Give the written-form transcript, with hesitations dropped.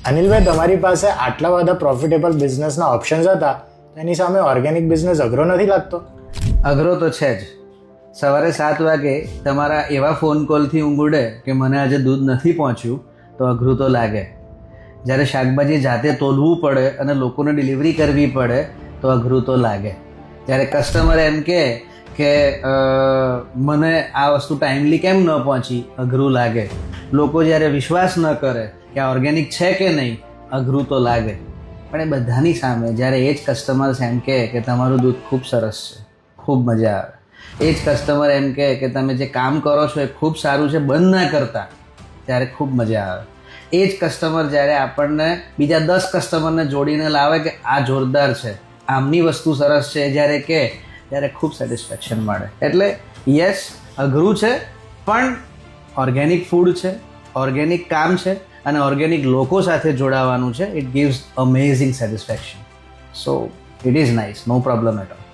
અનિલભાઈ, તમારી પાસે આટલા બધા પ્રોફિટેબલ બિઝનેસના ઓપ્શન્સ હતા, એની સામે ઓર્ગેનિક બિઝનેસ અઘરો નથી લાગતો? અઘરો તો છે જ. સવારે 7 વાગે તમારા એવા ફોન કોલથી ઊંઘ ઉડે કે મને આજે દૂધ નથી પહોંચ્યું તો અઘરું તો લાગે. જ્યારે શાકભાજી જાતે તોલવું પડે અને લોકોને ડિલિવરી કરવી પડે તો અઘરું તો લાગે. જ્યારે કસ્ટમર એમ કે મને આ વસ્તુ ટાઈમલી કેમ ન પહોંચી, અઘરું લાગે. લોકો જ્યારે વિશ્વાસ ન કરે કે આ ઓર્ગેનિક છે કે નહીં, અઘરું તો લાગે. પણ એ બધાની સામે જ્યારે એ જ કસ્ટમર્સ એમ કે તમારું દૂધ ખૂબ સરસ છે, ખૂબ મજા આવે. એ જ કસ્ટમર એમ કે તમે જે કામ કરો છો એ ખૂબ સારું છે, બંધ ના કરતા, ત્યારે ખૂબ મજા આવે. એ જ કસ્ટમર જ્યારે આપણને બીજા 10 કસ્ટમરને જોડીને લાવે કે આ જોરદાર છે, આમની વસ્તુ સરસ છે, ત્યારે ખૂબ સેટિસ્ફેક્શન મળે. એટલે યસ, અઘરું છે, પણ ઓર્ગેનિક ફૂડ છે, ઓર્ગેનિક કામ છે અને ઓર્ગેનિક લોકો સાથે જોડાવાનું છે. It gives amazing satisfaction. So it is nice, no problem at all.